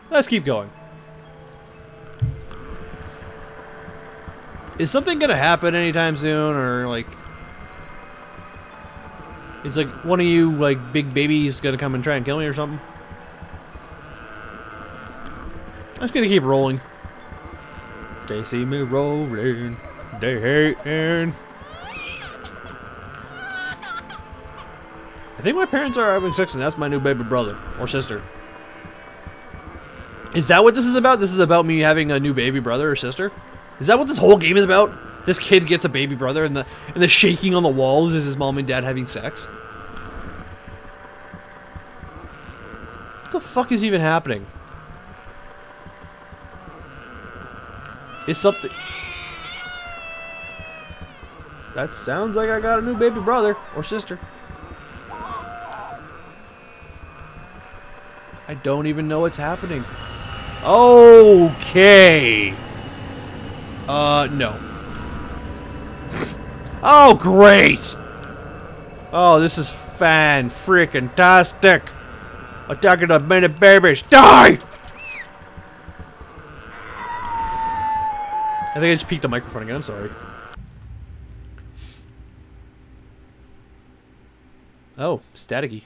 Let's keep going. Is something gonna happen anytime soon, or like... It's like one of you, like, big babies gonna come and try and kill me or something? I'm just gonna keep rolling. They see me rolling. They hating. I think my parents are having sex and that's my new baby brother. Or sister. Is that what this is about? This is about me having a new baby brother or sister? Is that what this whole game is about? This kid gets a baby brother and the shaking on the walls is his mom and dad having sex? What the fuck is even happening? Is something... That sounds like I got a new baby brother or sister. I don't even know what's happening. Okay. No. Oh, great! Oh, this is fan-freaking-tastic! Attacking the minute babies! Die! I think I just peeked the microphone again, I'm sorry. Oh, staticky.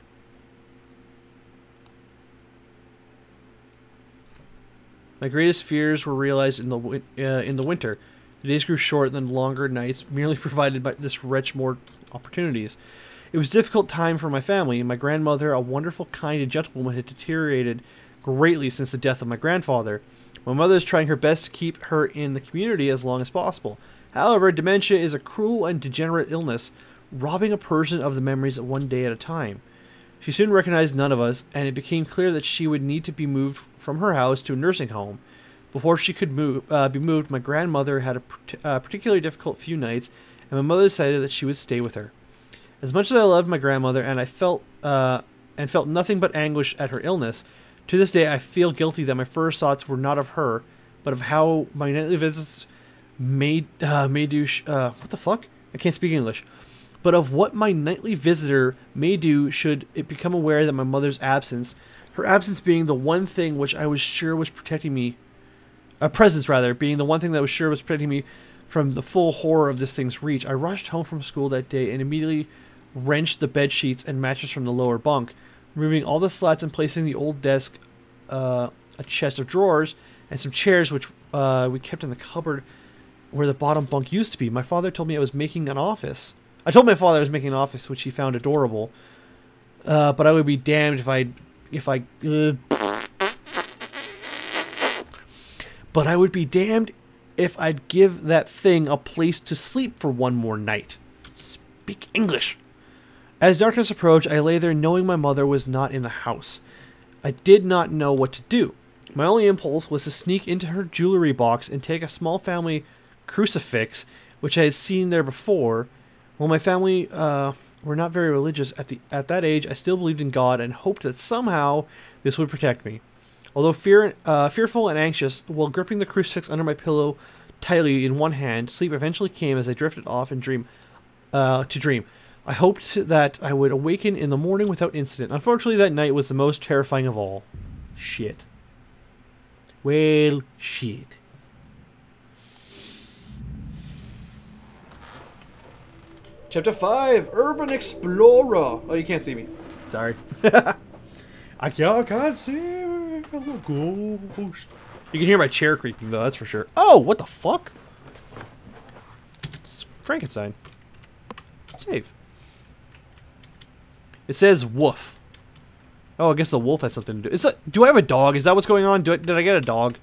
My greatest fears were realized in the winter. The days grew short, and the longer nights merely provided by this wretch more opportunities. It was a difficult time for my family. My grandmother, a wonderful, kind, and gentle woman, had deteriorated greatly since the death of my grandfather. My mother is trying her best to keep her in the community as long as possible. However, dementia is a cruel and degenerate illness, robbing a person of the memories one day at a time. She soon recognized none of us, and it became clear that she would need to be moved from her house to a nursing home. Before she could be moved, my grandmother had a particularly difficult few nights, and my mother decided that she would stay with her. As much as I loved my grandmother, and I felt nothing but anguish at her illness, to this day I feel guilty that my first thoughts were not of her, but of how my nightly visits what the fuck? I can't speak English. But of what my nightly visitor may do should it become aware that my mother's absence, her absence being the one thing which I was sure was protecting me, presence rather, being the one thing that was sure was protecting me from the full horror of this thing's reach. I rushed home from school that day and immediately wrenched the bed sheets and mattress from the lower bunk, removing all the slats and placing the old desk, a chest of drawers, and some chairs which we kept in the cupboard where the bottom bunk used to be. My father told me I was making an office. I told my father I was making an office, which he found adorable. But I would be damned But I would be damned if I'd give that thing a place to sleep for one more night. Speak English. As darkness approached, I lay there knowing my mother was not in the house. I did not know what to do. My only impulse was to sneak into her jewelry box and take a small family crucifix, which I had seen there before. While my family were not very religious at that age, I still believed in God and hoped that somehow this would protect me. Although fearful and anxious, while gripping the crucifix under my pillow tightly in one hand, sleep eventually came as I drifted off and dream. I hoped that I would awaken in the morning without incident. Unfortunately, that night was the most terrifying of all. Shit. Well, shit. Chapter 5, Urban Explorer. Oh, you can't see me. Sorry. I can't see me. I'm a ghost. You can hear my chair creaking, though, that's for sure. Oh, what the fuck? It's Frankenstein. Save. It says woof. Oh, I guess the wolf has something to do. Do I have a dog? Is that what's going on? Did I get a dog?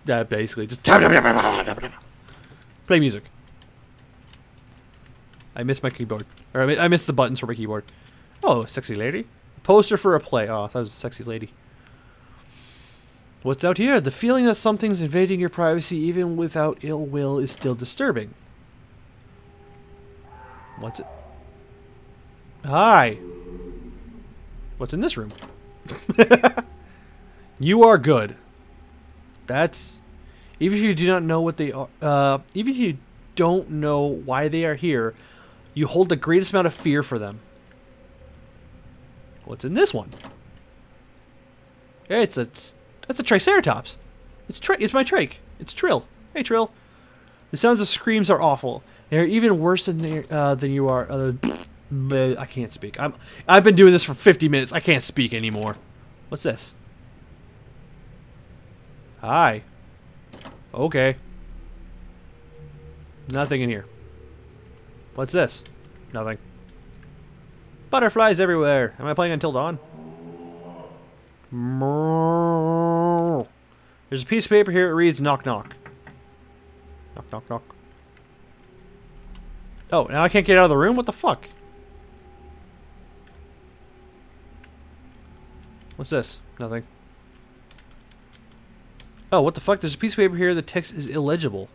Yeah, basically. Just play music. I missed my keyboard. Or I missed the buttons for my keyboard. Oh, sexy lady. Poster for a play. Oh, I thought it was a sexy lady. What's out here? The feeling that something's invading your privacy even without ill will is still disturbing. What's it? Hi. What's in this room? You are good. That's... Even if you do not know what they are... even if you don't know why they are here, you hold the greatest amount of fear for them. What's in this one? Hey, that's a Triceratops. It's my trach. It's Trill. Hey, Trill. The sounds of screams are awful. They're even worse than you are. I can't speak. I've been doing this for 50 minutes. I can't speak anymore. What's this? Hi. Okay. Nothing in here. What's this? Nothing. Butterflies everywhere. Am I playing Until Dawn? There's a piece of paper here. It reads knock knock. Knock knock knock. Oh, now I can't get out of the room? What the fuck? What's this? Nothing. Oh, what the fuck? There's a piece of paper here. The text is illegible.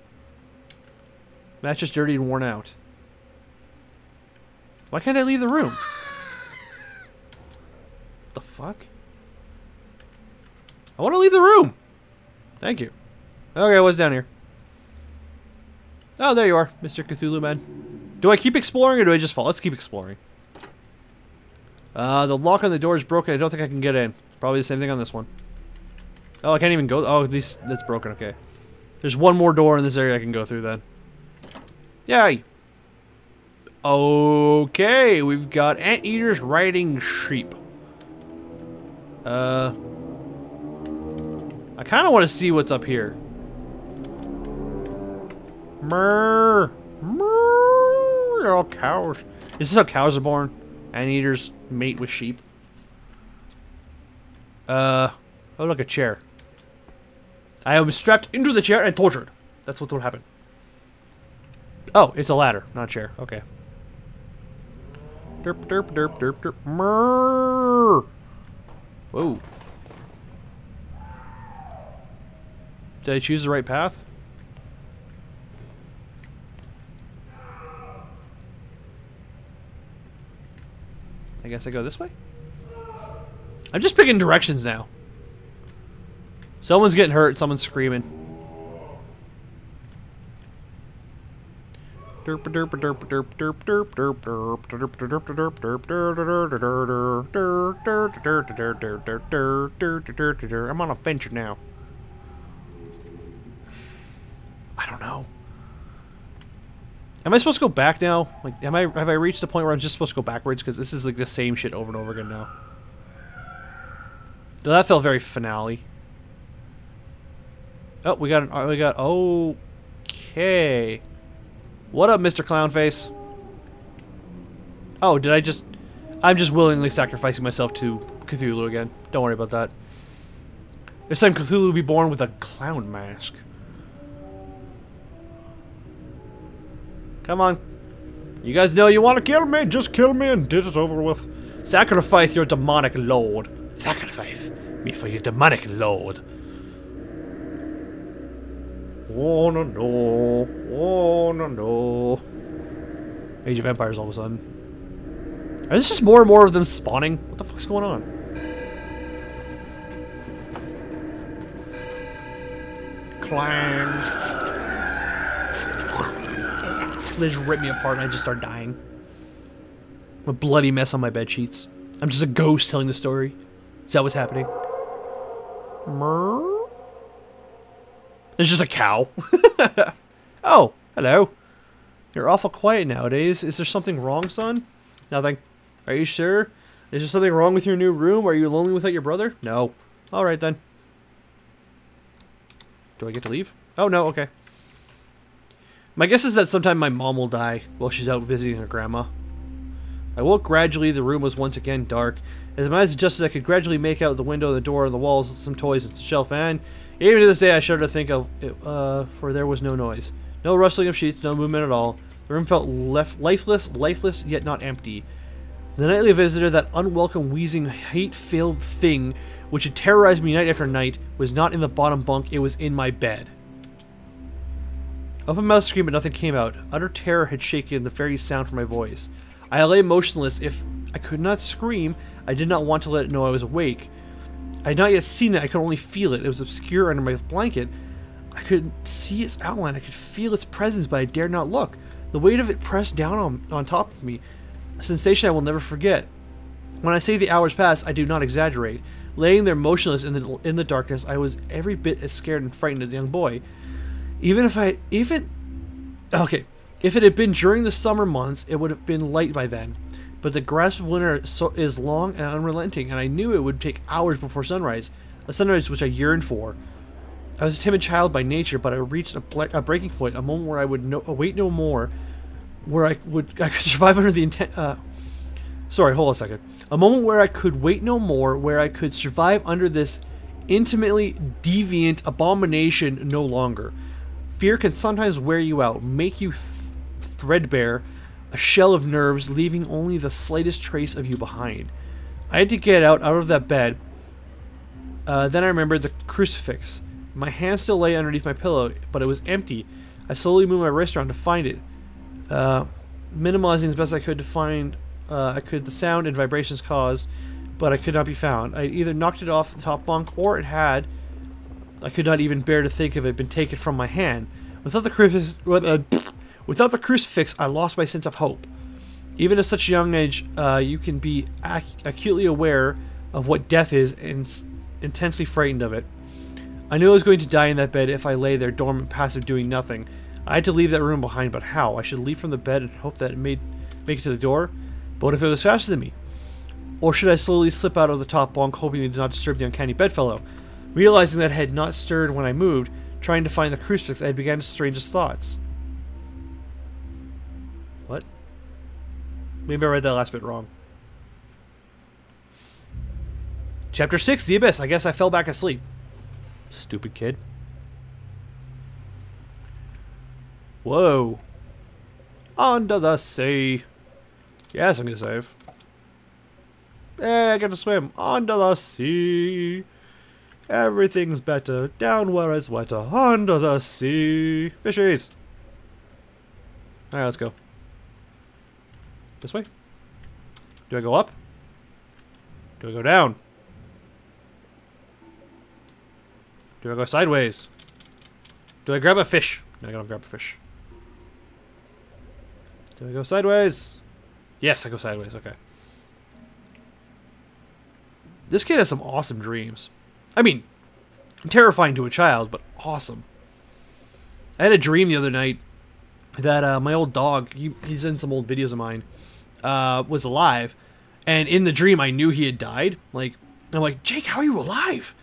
Match is dirty and worn out. Why can't I leave the room? What the fuck? I want to leave the room! Thank you. Okay, what's down here? Oh, there you are, Mr. Cthulhu Man. Do I keep exploring or do I just fall? Let's keep exploring. The lock on the door is broken. I don't think I can get in. Probably the same thing on this one. Oh, I can't even go. Oh, that's broken. Okay. There's one more door in this area I can go through then. Yay! Okay, we've got anteaters riding sheep. I kind of want to see what's up here. Mrrr! Mrrr! They're all cows. Is this how cows are born? Anteaters mate with sheep. Oh, look, a chair. I am strapped into the chair and tortured. That's what will happen. Oh, it's a ladder, not a chair. Okay. Derp, derp, derp, derp, derp. Mrrr. Whoa. Did I choose the right path? I guess I go this way? I'm just picking directions now. Someone's getting hurt, someone's screaming. I'm on a venture now. I don't know. Am I supposed to go back now? Like, have I reached the point where I'm just supposed to go backwards? Because this is like the same shit over and over again now. Well, that felt very finale. Oh, we got okay. What up, Mr. Clownface? Oh, I'm just willingly sacrificing myself to Cthulhu again. Don't worry about that. This time Cthulhu will be born with a clown mask. Come on. You guys know you want to kill me? Just kill me and get it over with. Sacrifice your demonic lord. Sacrifice me for your demonic lord. Oh no no. Oh no no. Age of Empires all of a sudden. Are there just more and more of them spawning? What the fuck's going on? Clang. They just rip me apart and I just start dying. I'm a bloody mess on my bed sheets. I'm just a ghost telling the story. Is that what's happening? Mrrr. There's just a cow. Oh, hello. You're awful quiet nowadays. Is there something wrong, son? Nothing. Are you sure? Is there something wrong with your new room? Are you lonely without your brother? No. Alright then. Do I get to leave? Oh, no, okay. My guess is that sometime my mom will die while she's out visiting her grandma. I woke gradually. The room was once again dark. As my eyes adjusted, I could gradually make out the window, the door, and the walls, some toys, and the shelf, and even to this day I shudder to think of it, for there was no noise. No rustling of sheets, no movement at all. The room felt lifeless, yet not empty. The nightly visitor, that unwelcome, wheezing, hate-filled thing which had terrorized me night after night, was not in the bottom bunk, it was in my bed. Open mouth screamed, but nothing came out. Utter terror had shaken the very sound from my voice. I lay motionless. If I could not scream, I did not want to let it know I was awake. I had not yet seen it, I could only feel it. It was obscure under my blanket. I could see its outline, I could feel its presence, but I dared not look. The weight of it pressed down on top of me, a sensation I will never forget. When I say the hours passed, I do not exaggerate. Laying there motionless in the darkness, I was every bit as scared and frightened as a young boy. If it had been during the summer months, it would have been light by then. But the grasp of winter is long and unrelenting, and I knew it would take hours before sunrise, a sunrise which I yearned for. I was a timid child by nature, but I reached a breaking point, a moment where I would wait no more, where I could survive under the intent. Sorry, hold on a second. A moment where I could wait no more, where I could survive under this intimately deviant abomination no longer. Fear can sometimes wear you out, make you threadbare, a shell of nerves, leaving only the slightest trace of you behind. I had to get out of that bed. Then I remembered the crucifix. My hand still lay underneath my pillow, but it was empty. I slowly moved my wrist around to find it, minimizing as best I could to find the sound and vibrations caused, but it could not be found. I either knocked it off the top bunk, or it had. I could not even bear to think of it been taken from my hand. Without the crucifix, I lost my sense of hope. Even at such a young age, you can be acutely aware of what death is and intensely frightened of it. I knew I was going to die in that bed if I lay there dormant, passive, doing nothing. I had to leave that room behind, but how? I should leap from the bed and hope that it make it to the door? But what if it was faster than me? Or should I slowly slip out of the top bunk, hoping it did not disturb the uncanny bedfellow? Realizing that I had not stirred when I moved, trying to find the crucifix, I had begun strangest thoughts. What? Maybe I read that last bit wrong. Chapter 6, The Abyss. I guess I fell back asleep. Stupid kid. Whoa. Under the sea. Yes, I'm gonna save. Hey, I get to swim. Under the sea. Everything's better down where it's wetter. Under the sea. Fishies. Alright, let's go. This way? Do I go up? Do I go down? Do I go sideways? Do I grab a fish? No, I don't grab a fish. Do I go sideways? Yes, I go sideways. Okay. This kid has some awesome dreams. I mean, terrifying to a child, but awesome. I had a dream the other night that my old dog, he's in some old videos of mine, was alive. And in the dream, I knew he had died. Like, I'm like, Jake, how are you alive?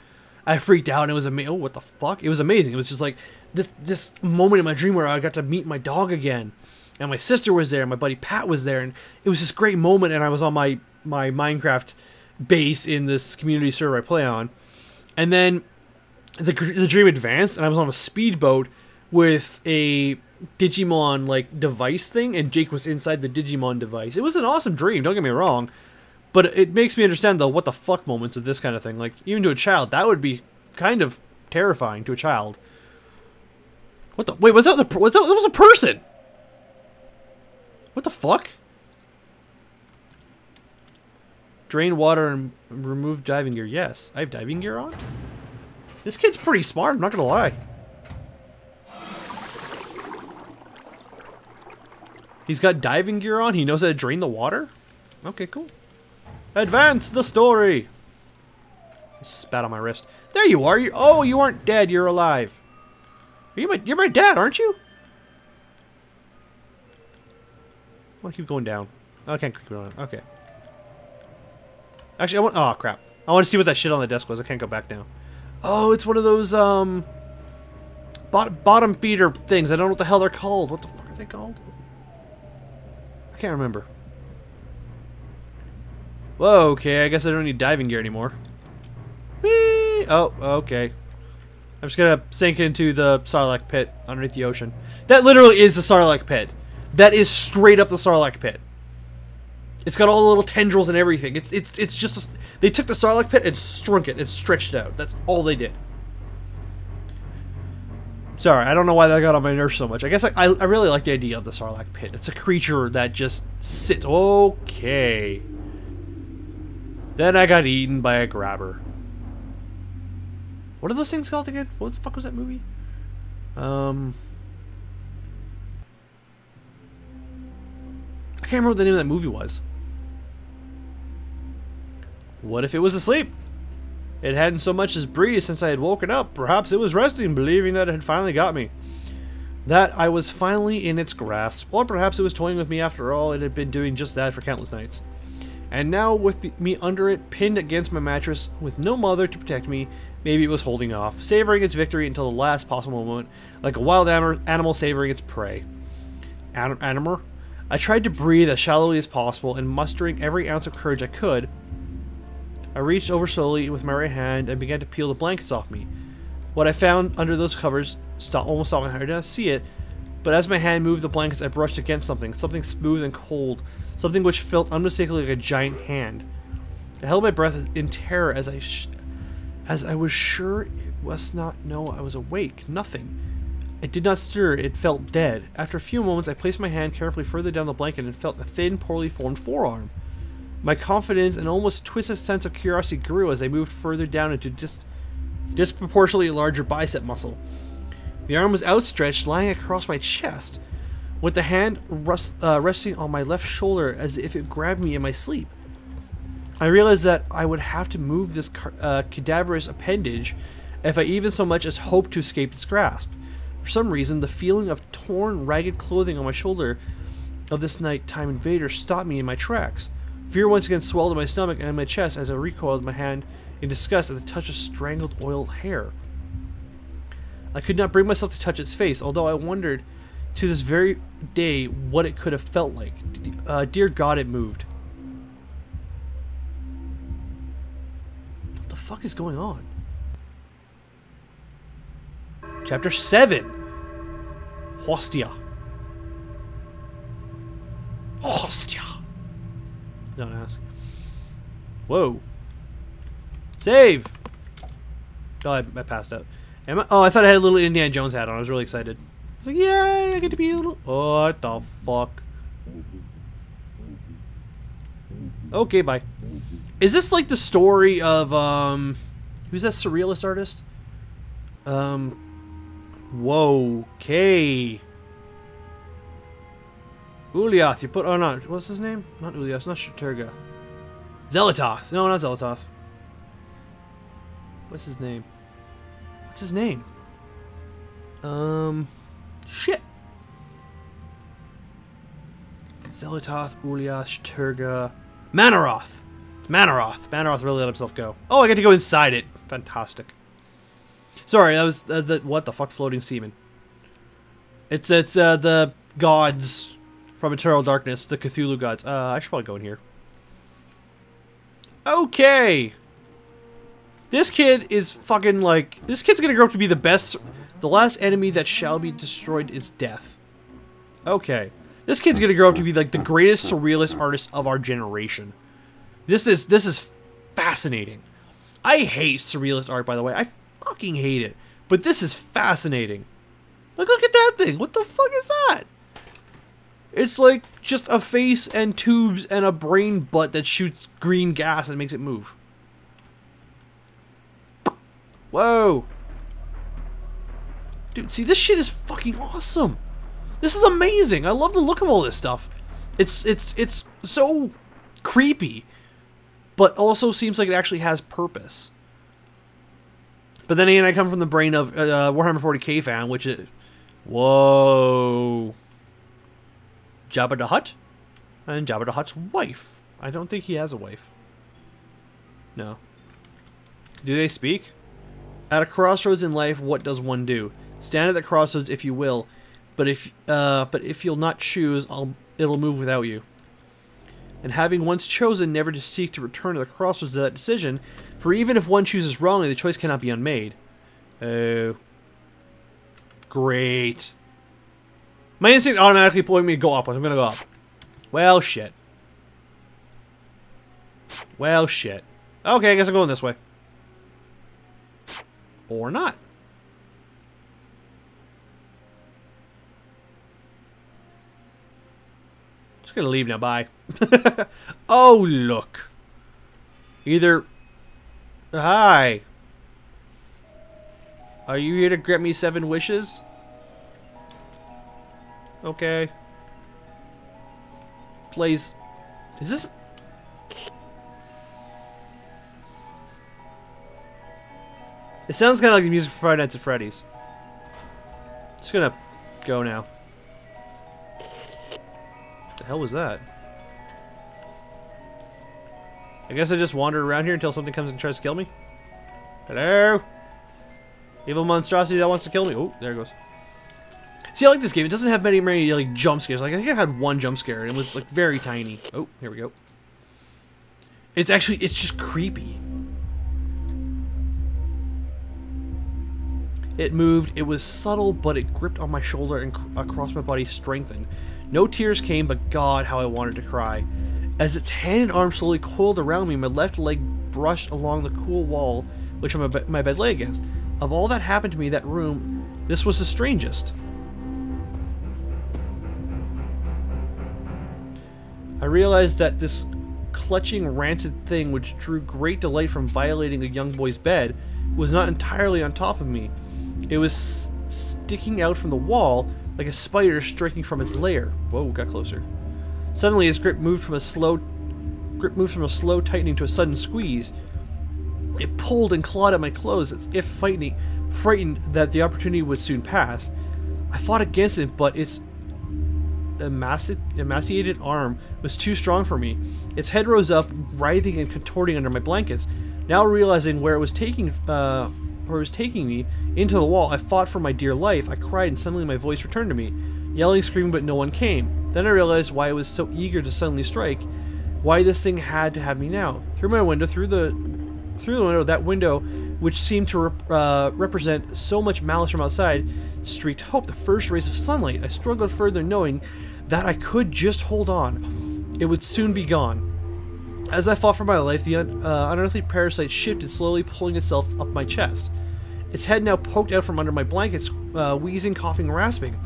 I freaked out, and it was amazing. Oh, what the fuck? It was amazing. It was just like this moment in my dream where I got to meet my dog again. And my sister was there, and my buddy Pat was there, and it was this great moment, and I was on my Minecraft base in this community server I play on. And then the dream advanced, and I was on a speedboat with a Digimon, like, device thing, and Jake was inside the Digimon device. It was an awesome dream, don't get me wrong, but it makes me understand the what the fuck moments of this kind of thing. Like, even to a child, that would be kind of terrifying to a child. What the? Wait, was that that was a person? What the fuck? Drain water and remove diving gear. Yes, I have diving gear on. This kid's pretty smart, I'm not gonna lie. He's got diving gear on, he knows how to drain the water? Okay, cool. Advance the story! I spat on my wrist. There you are! Oh, you aren't dead, you're alive. You're my dad, aren't you? I want to keep going down. Oh, I can't keep going down. Okay. Actually, oh crap. I want to see what that shit on the desk was. I can't go back now. Oh, it's one of those, bottom feeder things. I don't know what the hell they're called. What the fuck are they called? I can't remember. Whoa, okay. I guess I don't need diving gear anymore. Whee! Oh, okay. I'm just gonna sink into the Sarlacc pit underneath the ocean. That literally is the Sarlacc pit. That is straight up the Sarlacc pit. It's got all the little tendrils and everything. It's just they took the Sarlacc pit and shrunk it and stretched it out. That's all they did. Sorry, I don't know why that got on my nerves so much. I guess I really like the idea of the Sarlacc pit. It's a creature that just sits. Okay. Then I got eaten by a grabber. What are those things called again? What the fuck was that movie? I can't remember what the name of that movie was. What if it was asleep? It hadn't so much as breathed since I had woken up. Perhaps it was resting, believing that it had finally got me. That I was finally in its grasp. Or perhaps it was toying with me after all. It had been doing just that for countless nights. And now, with me under it, pinned against my mattress, with no mother to protect me, maybe it was holding off, savoring its victory until the last possible moment, like a wild animal savoring its prey. Animal? I tried to breathe as shallowly as possible, and mustering every ounce of courage I could, I reached over slowly with my right hand and began to peel the blankets off me. What I found under those covers almost stopped my heart. I did not see it, but as my hand moved the blankets, I brushed against something smooth and cold, something which felt unmistakably like a giant hand. I held my breath in terror as I was sure it must not know I was awake. Nothing. It did not stir. It felt dead. After a few moments, I placed my hand carefully further down the blanket and felt a thin, poorly formed forearm. My confidence and almost twisted sense of curiosity grew as I moved further down into disproportionately larger bicep muscle. The arm was outstretched, lying across my chest, with the hand resting on my left shoulder as if it grabbed me in my sleep. I realized that I would have to move this cadaverous appendage if I even so much as hoped to escape its grasp. For some reason, the feeling of torn, ragged clothing on my shoulder of this nighttime invader stopped me in my tracks. Fear once again swelled in my stomach and in my chest as I recoiled my hand in disgust at the touch of strangled, oiled hair. I could not bring myself to touch its face, although I wondered to this very day what it could have felt like. Dear God, it moved. What the fuck is going on? Chapter 7. Hostia. Hostia. Don't ask. Whoa. Save! Oh, I passed out. Oh, I thought I had a little Indiana Jones hat on. I was really excited. I was like, yay, I get to be a little... Oh, what the fuck? Okay, bye. Is this like the story of, who's that surrealist artist? Whoa, okay. Uliath, you put... Oh, no. What's his name? Not Uliath, not Shaturga. Zelatoth. No, not Zelatoth. What's his name? What's his name? Shit. Zelatoth, Uliath, Shaturga. Manaroth. Manaroth. Manaroth really let himself go. Oh, I get to go inside it. Fantastic. Sorry, that was what the fuck, floating semen. It's the gods from Eternal Darkness, the Cthulhu gods. I should probably go in here. Okay. This kid is fucking like... This kid's gonna grow up to be the best... The last enemy that shall be destroyed is death. Okay. This kid's gonna grow up to be like the greatest surrealist artist of our generation. This is fascinating. I hate surrealist art, by the way. I fucking hate it. But this is fascinating. Like, look at that thing. What the fuck is that? It's like just a face and tubes and a brain butt that shoots green gas and makes it move. Whoa. Dude, see, this shit is fucking awesome. This is amazing. I love the look of all this stuff. It's so creepy, but also seems like it actually has purpose. But then again, I come from the brain of Warhammer 40k fan, which is... Whoa. Jabba the Hutt? And Jabba the Hutt's wife. I don't think he has a wife. No. Do they speak? At a crossroads in life, what does one do? Stand at the crossroads if you will, but if you'll not choose, it'll move without you. And having once chosen, never to seek to return to the crossroads of that decision, for even if one chooses wrongly, the choice cannot be unmade. Oh. Great. My instinct automatically pointed me to go up, I'm gonna go up. Well, shit. Well, shit. Okay, I guess I'm going this way. Or not. Just gonna leave now, bye. Oh, look. Either... Hi. Are you here to grant me 7 wishes? Okay. Please. Is this... It sounds kind of like the music from Five Nights at Freddy's. Just gonna go now. The hell was that? I guess I just wandered around here until something comes and tries to kill me. Hello? Evil monstrosity that wants to kill me. Oh, there it goes. See, I like this game. It doesn't have many like jump scares. Like I think I had one jump scare and it was like very tiny. Oh, here we go. It's just creepy. It moved. It was subtle, but it gripped on my shoulder and across my body strengthened. No tears came, but God, how I wanted to cry. As its hand and arm slowly coiled around me, my left leg brushed along the cool wall which my bed lay against. Of all that happened to me, that room, this was the strangest. I realized that this clutching, rancid thing which drew great delight from violating a young boy's bed was not entirely on top of me. It was sticking out from the wall like a spider striking from its lair. Whoa, got closer. Suddenly, his grip moved from a slow tightening to a sudden squeeze. It pulled and clawed at my clothes as if frightened that the opportunity would soon pass. I fought against it, but its emaciated arm was too strong for me. Its head rose up, writhing and contorting under my blankets. Now realizing where it was taking me, into the wall, I fought for my dear life. I cried and suddenly my voice returned to me. Yelling, screaming, but no one came. Then I realized why I was so eager to suddenly strike. Why this thing had to have me now. Through the window, that window, which seemed to represent so much malice from outside, streaked hope, the first rays of sunlight. I struggled further, knowing that I could just hold on. It would soon be gone. As I fought for my life, the unearthly parasite shifted, slowly pulling itself up my chest. Its head now poked out from under my blankets, wheezing, coughing, rasping.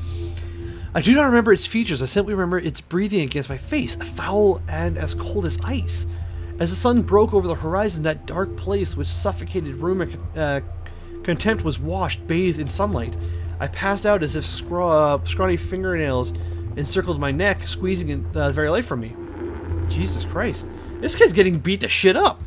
I do not remember its features. I simply remember its breathing against my face, foul and as cold as ice. As the sun broke over the horizon, that dark place which suffocated room and contempt was washed, bathed in sunlight. I passed out as if scrawny fingernails encircled my neck, squeezing the very life from me. Jesus Christ. This kid's getting beat to shit up.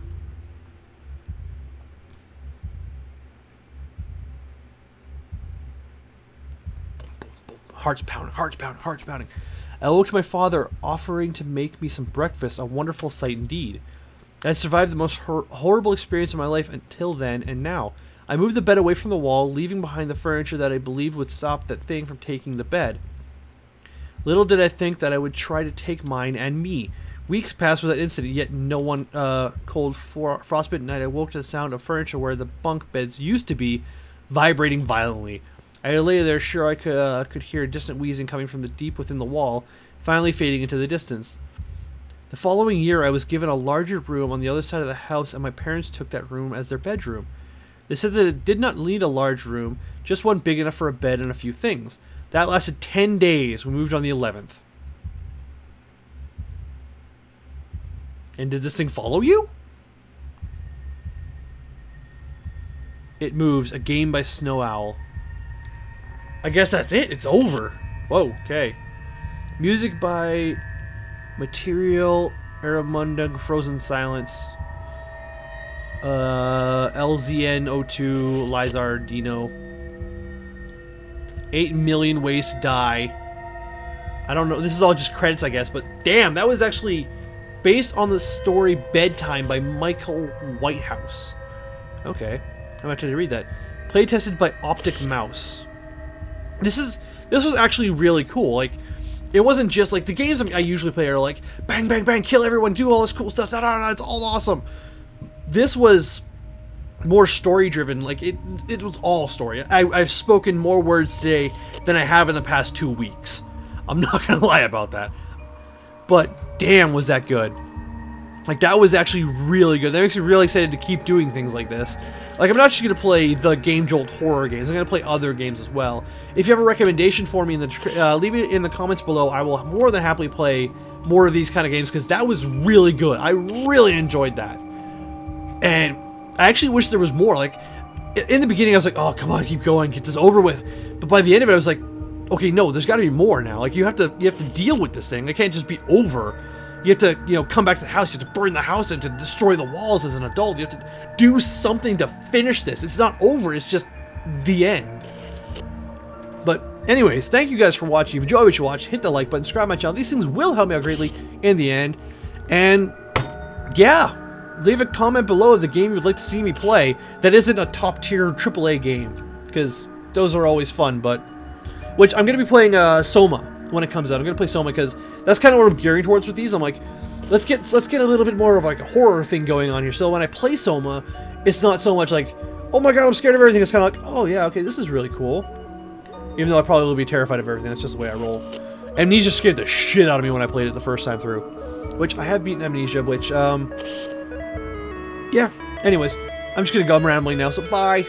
Hearts pounding, hearts pounding, hearts pounding. I woke to my father offering to make me some breakfast, a wonderful sight indeed. I had survived the most horrible experience of my life until then and now. I moved the bed away from the wall, leaving behind the furniture that I believed would stop that thing from taking the bed. Little did I think that I would try to take mine and me. Weeks passed without incident, yet no one cold frostbitten night I woke to the sound of furniture where the bunk beds used to be vibrating violently. I lay there, sure I could hear a distant wheezing coming from the deep within the wall, finally fading into the distance. The following year, I was given a larger room on the other side of the house, and my parents took that room as their bedroom. They said that it did not need a large room, just one big enough for a bed and a few things. That lasted 10 days. We moved on the 11th. And did this thing follow you? It moves. A game by Snow Owl. I guess that's it. It's over. Whoa, okay. Music by Material, Aramunda, Frozen Silence, LZN02, Lizard, Dino. 8 Million Ways to Die. I don't know. This is all just credits, I guess. But damn, that was actually based on the story Bedtime by Michael Whitehouse. Okay. I'm going to have to read that. Play tested by Optic Mouse. This was actually really cool. Like, it wasn't just like the games I usually play are like bang bang bang, kill everyone, do all this cool stuff, da, da, da, it's all awesome. This was more story driven. Like it was all story. I've spoken more words today than I have in the past 2 weeks. I'm not gonna lie about that. But damn, was that good. Like, that was actually really good. That makes me really excited to keep doing things like this. Like, I'm not just going to play the Game Jolt horror games. I'm going to play other games as well. If you have a recommendation for me, leave it in the comments below. I will more than happily play more of these kind of games, because that was really good. I really enjoyed that. And I actually wish there was more. Like, in the beginning, I was like, oh, come on, keep going, get this over with. But by the end of it, I was like, okay, no, there's got to be more now. Like, you have to deal with this thing. It can't just be over. You have to, you know, come back to the house. You have to burn the house and to destroy the walls as an adult. You have to do something to finish this. It's not over. It's just the end. But anyways, thank you guys for watching. If you enjoy what you watch, hit the like button, subscribe to my channel. These things will help me out greatly in the end. And yeah, leave a comment below of the game you would like to see me play that isn't a top tier AAA game, because those are always fun. But which I'm going to be playing Soma when it comes out. I'm going to play Soma because that's kind of what I'm gearing towards with these. I'm like, let's get a little bit more of like a horror thing going on here. So when I play Soma, it's not so much like, oh my god, I'm scared of everything. It's kind of like, oh yeah, okay, this is really cool. Even though I probably will be terrified of everything. That's just the way I roll. Amnesia scared the shit out of me when I played it the first time through. Which, I have beaten Amnesia, which, yeah. Anyways, I'm just gonna go. I'm rambling now, so bye.